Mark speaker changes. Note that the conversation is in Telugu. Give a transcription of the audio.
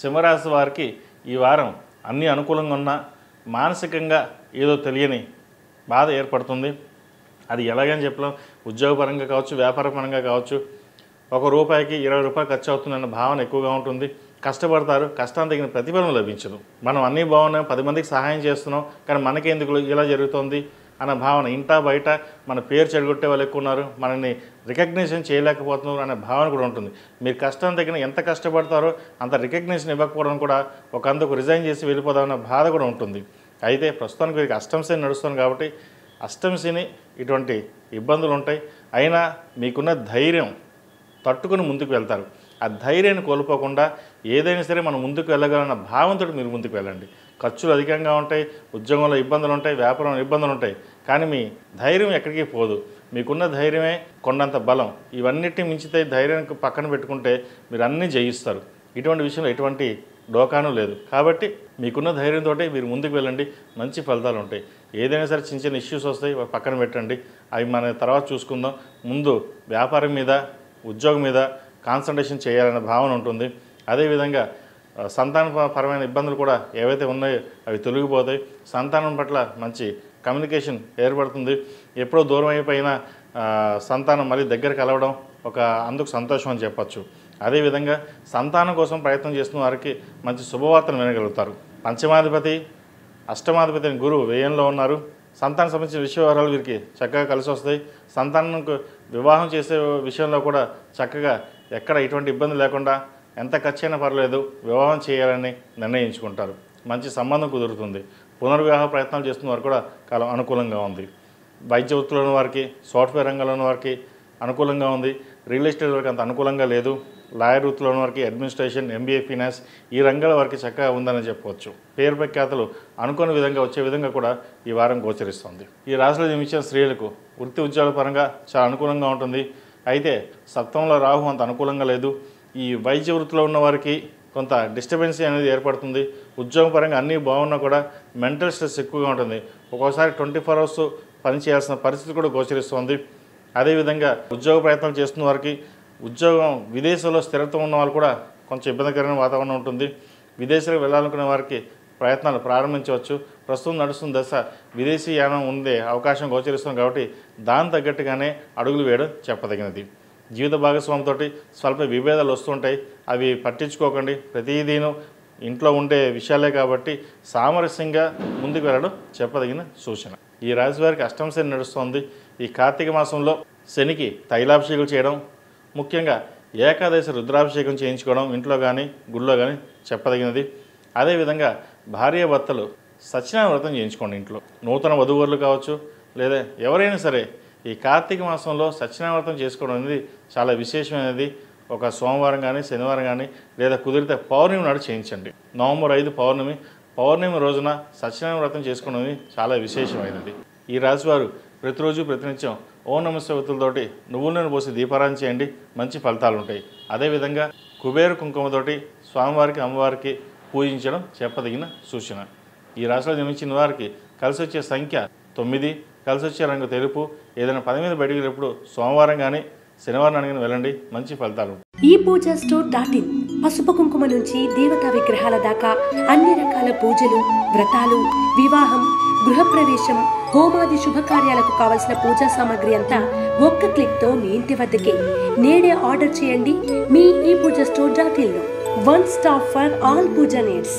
Speaker 1: సింహరాశి వారికి ఈ వారం అన్నీ అనుకూలంగా ఉన్నా మానసికంగా ఏదో తెలియని బాధ ఏర్పడుతుంది. అది ఎలాగని చెప్పలేం. ఉద్యోగపరంగా కావచ్చు, వ్యాపారపరంగా కావచ్చు. ₹1కి ₹20 ఖర్చు అవుతుందన్న భావన ఎక్కువగా ఉంటుంది. కష్టపడతారు, కష్టానికి తగిన ప్రతిఫలం లభించదు. మనం అన్నీ బాగున్నాం, 10 మందికి సహాయం చేస్తున్నాం, కానీ మనకెందుకు ఇలా జరుగుతుంది అన్న భావన, ఇంటా బయట మన పేరు చెడగొట్టే వాళ్ళు ఎక్కువ ఉన్నారు, మనల్ని రికగ్నిషన్ చేయలేకపోతున్నారు అనే భావన కూడా ఉంటుంది. మీరు కష్టం తగిన ఎంత కష్టపడతారో అంత రికగ్నిషన్ ఇవ్వకపోవడం కూడా ఒక అందుకు రిజైన్ చేసి వెళ్ళిపోదామన్న బాధ కూడా ఉంటుంది. అయితే ప్రస్తుతానికి వీరికి అష్టమ శని నడుస్తుంది కాబట్టి అష్టమ శని ఇటువంటి ఇబ్బందులు ఉంటాయి. అయినా మీకున్న ధైర్యం తట్టుకుని ముందుకు వెళ్తారు. ఆ ధైర్యాన్ని కోల్పోకుండా ఏదైనా సరే మనం ముందుకు వెళ్ళగలన్న భావంతో మీరు ముందుకు వెళ్ళండి. ఖర్చులు అధికంగా ఉంటాయి, ఉద్యోగంలో ఇబ్బందులు ఉంటాయి, వ్యాపారంలో ఇబ్బందులు ఉంటాయి, కానీ మీ ధైర్యం ఎక్కడికి పోదు. మీకున్న ధైర్యమే కొండంత బలం. ఇవన్నిటిని మించితే ధైర్యానికి పక్కన పెట్టుకుంటే మీరు అన్నీ జయిస్తారు. ఇటువంటి విషయంలో ఎటువంటి డోకాను లేదు. కాబట్టి మీకున్న ధైర్యంతో మీరు ముందుకు వెళ్ళండి, మంచి ఫలితాలు ఉంటాయి. ఏదైనా సరే చిన్న చిన్న ఇష్యూస్ వస్తాయి, పక్కన పెట్టండి, అవి మన తర్వాత చూసుకుందాం. ముందు వ్యాపారం మీద, ఉద్యోగం మీద కాన్సన్ట్రేషన్ చేయాలనే భావన ఉంటుంది. అదేవిధంగా సంతానపరమైన ఇబ్బందులు కూడా ఏవైతే ఉన్నాయో అవి తొలగిపోతాయి. సంతానం పట్ల మంచి కమ్యూనికేషన్ ఏర్పడుతుంది. ఎప్పుడో దూరం అయిపోయిన సంతానం మళ్ళీ దగ్గర కలవడం ఒక అందుకు సంతోషం అని చెప్పచ్చు. అదేవిధంగా సంతానం కోసం ప్రయత్నం చేస్తున్న వారికి మంచి శుభవార్తను వినగలుగుతారు. పంచమాధిపతి, అష్టమాధిపతి అని గురువు వ్యయంలో ఉన్నారు. సంతానం సంబంధించిన విషయాలు వీరికి చక్కగా కలిసి వస్తాయి. సంతానంకు వివాహం చేసే విషయంలో కూడా చక్కగా ఎక్కడ ఎటువంటి ఇబ్బంది లేకుండా ఎంత ఖర్చైనా పర్లేదు వివాహం చేయాలని నిర్ణయించుకుంటారు. మంచి సంబంధం కుదురుతుంది. పునర్వివాహ ప్రయత్నాలు చేస్తున్న వారు కూడా కాలం అనుకూలంగా ఉంది. వైద్య వృత్తిలో ఉన్న వారికి, సాఫ్ట్వేర్ రంగంలో ఉన్న వారికి అనుకూలంగా ఉంది. రియల్ ఎస్టేట్ వారికి అంత అనుకూలంగా లేదు. లాయర్ వృత్తిలో ఉన్న వారికి, అడ్మినిస్ట్రేషన్, ఎంబీఏ, ఫైనాన్స్ ఈ రంగాల వారికి చక్కగా ఉందని చెప్పవచ్చు. పేరు ప్రఖ్యాతలు అనుకున్న విధంగా వచ్చే విధంగా కూడా ఈ వారం గోచరిస్తుంది. ఈ రాశిలో జన్మించిన స్త్రీలకు వృత్తి ఉద్యోగాల పరంగా చాలా అనుకూలంగా ఉంటుంది. అయితే సప్తమంలో రాహు అంత అనుకూలంగా లేదు. ఈ వైద్య వృత్తిలో ఉన్న వారికి కొంత డిస్టర్బెన్సీ అనేది ఏర్పడుతుంది. ఉద్యోగం పరంగా అన్నీ బాగున్నా కూడా మెంటల్ స్ట్రెస్ ఎక్కువగా ఉంటుంది. ఒక్కోసారి 24 hours పని చేయాల్సిన పరిస్థితి కూడా గోచరిస్తుంది. అదేవిధంగా ఉద్యోగ ప్రయత్నాలు చేస్తున్న వారికి, ఉద్యోగం విదేశాల్లో స్థిరత్వం ఉన్న వాళ్ళు కూడా కొంచెం ఇబ్బందికరమైన వాతావరణం ఉంటుంది. విదేశాలకు వెళ్ళాలనుకునే వారికి ప్రయత్నాలు ప్రారంభించవచ్చు. ప్రస్తుతం నడుస్తున్న దశ విదేశీ యానం ఉండే అవకాశం గోచరిస్తుంది కాబట్టి దాని తగ్గట్టుగానే అడుగులు వేయడం చెప్పదగినది. జీవిత భాగస్వామితో స్వల్ప విభేదాలు వస్తుంటాయి, అవి పట్టించుకోకండి. ప్రతిదీను ఇంట్లో ఉండే విషయాలే కాబట్టి సామరస్యంగా ముందుకు వెళ్ళడం చెప్పదగిన సూచన. ఈ రాశి వారికి అష్టమ శని నడుస్తుంది. ఈ కార్తీక మాసంలో శనికి తైలాభిషేకం చేయడం, ముఖ్యంగా ఏకాదశి రుద్రాభిషేకం చేయించుకోవడం ఇంట్లో కానీ గుళ్ళో కానీ చెప్పదగినది. అదేవిధంగా భార్యాభర్తలు సత్యనారాయణ వ్రతం చేయించుకోండి ఇంట్లో. నూతన వధూవరులు కావచ్చు, లేదా ఎవరైనా సరే ఈ కార్తీక మాసంలో సత్యనారాయణ వ్రతం చేసుకోవడం అనేది చాలా విశేషమైనది. ఒక సోమవారం కానీ, శనివారం కానీ, లేదా కుదిరితే పౌర్ణమి నాడు చేయించండి. నవంబర్ 5 పౌర్ణమి రోజున సత్యనారాయణ వ్రతం చేసుకోవడం అనేది చాలా విశేషమైనది. ఈ రాశివారు ప్రతిరోజు ప్రతినిత్యం ఓం నమః శివాయతోటి నువ్వుల నూనె పోసి దీపారాధన చేయండి, మంచి ఫలితాలు ఉంటాయి. అదేవిధంగా కుబేర కుంకుమతోటి స్వామివారికి, అమ్మవారికి పూజించడం చెప్పదగిన సూచన. ఈ రాశిలో జన్మించిన వారికి కలిసి వచ్చే సంఖ్య 9, కలిసి వచ్చే రంగు తెలుపు. ఏదైనా పని మీద బయటికి వెళ్ళినప్పుడు సోమవారం కానీ, శనివారం కానీ వెళ్ళండి, మంచి ఫలితాలు.
Speaker 2: ఈ పూజా స్టోర్.in పసుపు కుంకుమ నుంచి దేవతా విగ్రహాల దాకా అన్ని రకాల పూజలు, వ్రతాలు, వివాహం, గృహప్రవేశం, హోమాది శుభకార్యాలకు కావలసిన పూజా సామాగ్రి అంతా ఒక్క క్లిక్ తో మీ ఇంటి వద్దకే. నేడే ఆర్డర్ చేయండి మీ ఈ పూజా స్టోర్.in లో. One stop for all puja needs.